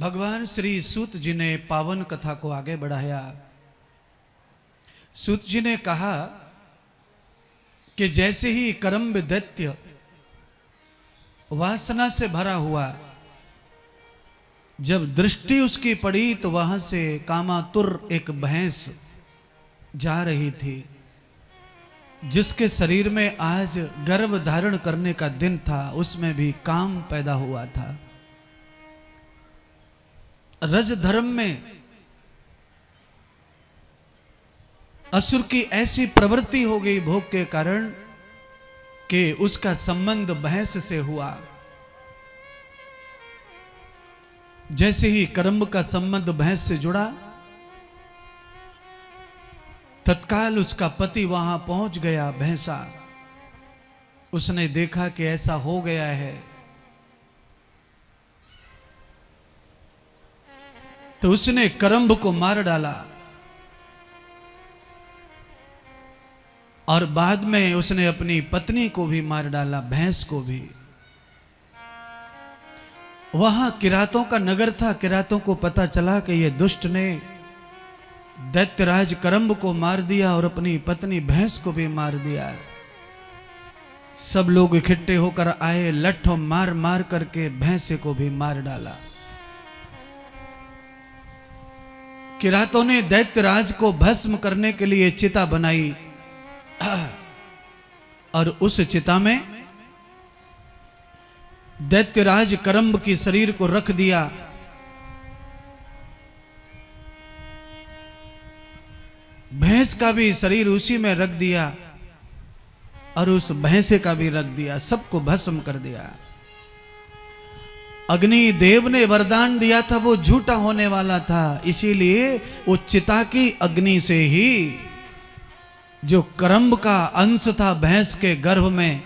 भगवान श्री सूत जी ने पावन कथा को आगे बढ़ाया। सूत जी ने कहा कि जैसे ही करम्ब दैत्य वासना से भरा हुआ, जब दृष्टि उसकी पड़ी तो वहां से कामातुर एक भैंस जा रही थी, जिसके शरीर में आज गर्भ धारण करने का दिन था, उसमें भी काम पैदा हुआ था। रज धर्म में असुर की ऐसी प्रवृत्ति हो गई भोग के कारण कि उसका संबंध भैंस से हुआ। जैसे ही करम्ब का संबंध भैंस से जुड़ा, तत्काल उसका पति वहां पहुंच गया। भैंसा उसने देखा कि ऐसा हो गया है, तो उसने करम्ब को मार डाला और बाद में उसने अपनी पत्नी को भी मार डाला, भैंस को भी। वहां किरातों का नगर था। किरातों को पता चला कि यह दुष्ट ने दैत्यराज करम्ब को मार दिया और अपनी पत्नी भैंस को भी मार दिया। सब लोग इकट्ठे होकर आए, लट्ठों मार मार करके भैंसे को भी मार डाला। किरातों ने दैत्यराज को भस्म करने के लिए चिता बनाई और उस चिता में दैत्यराज करम्ब की शरीर को रख दिया। भैंस का भी शरीर उसी में रख दिया और उस भैंसे का भी रख दिया, सबको भस्म कर दिया। अग्नि देव ने वरदान दिया था, वो झूठा होने वाला था, इसीलिए वो चिता की अग्नि से ही जो करम्ब का अंश था भैंस के गर्भ में,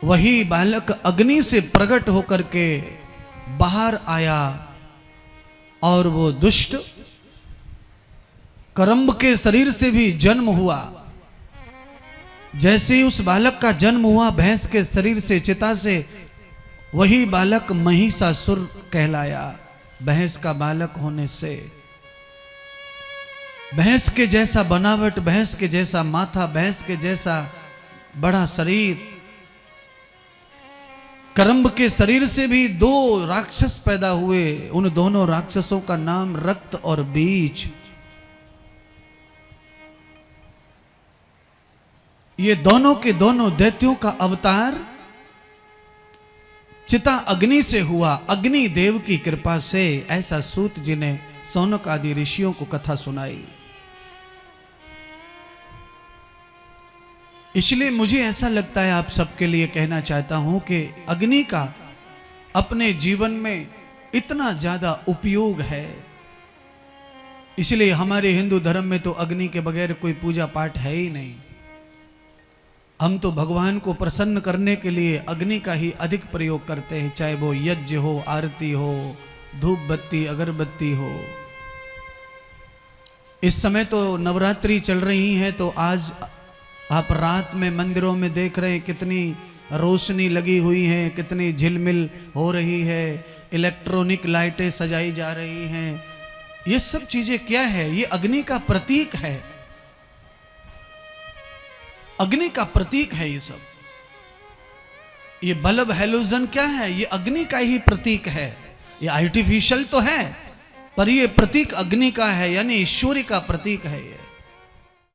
वही बालक अग्नि से प्रकट होकर के बाहर आया और वो दुष्ट करम्ब के शरीर से भी जन्म हुआ। जैसे ही उस बालक का जन्म हुआ भैंस के शरीर से, चिता से, वही बालक महिषासुर कहलाया। भैंस का बालक होने से भैंस के जैसा बनावट, भैंस के जैसा माथा, भैंस के जैसा बड़ा शरीर। करम्ब के शरीर से भी दो राक्षस पैदा हुए। उन दोनों राक्षसों का नाम रक्त और बीज। ये दोनों के दोनों दैत्यों का अवतार चिता अग्नि से हुआ। अग्नि देव की कृपा से, ऐसा सूत जी ने सौनक आदि ऋषियों को कथा सुनाई। इसलिए मुझे ऐसा लगता है, आप सबके लिए कहना चाहता हूं कि अग्नि का अपने जीवन में इतना ज्यादा उपयोग है। इसलिए हमारे हिंदू धर्म में तो अग्नि के बगैर कोई पूजा पाठ है ही नहीं। हम तो भगवान को प्रसन्न करने के लिए अग्नि का ही अधिक प्रयोग करते हैं, चाहे वो यज्ञ हो, आरती हो, धूप बत्ती, अगरबत्ती हो। इस समय तो नवरात्रि चल रही है, तो आज आप रात में मंदिरों में देख रहे हैं कितनी रोशनी लगी हुई है, कितनी झिलमिल हो रही है, इलेक्ट्रॉनिक लाइटें सजाई जा रही हैं। ये सब चीजें क्या है? ये अग्नि का प्रतीक है। अग्नि का प्रतीक है ये सब। ये बल्ब हैलोजन क्या है? ये अग्नि का ही प्रतीक है। ये आर्टिफिशियल तो है, पर ये प्रतीक अग्नि का है, यानी ईश्वरी का प्रतीक है ये।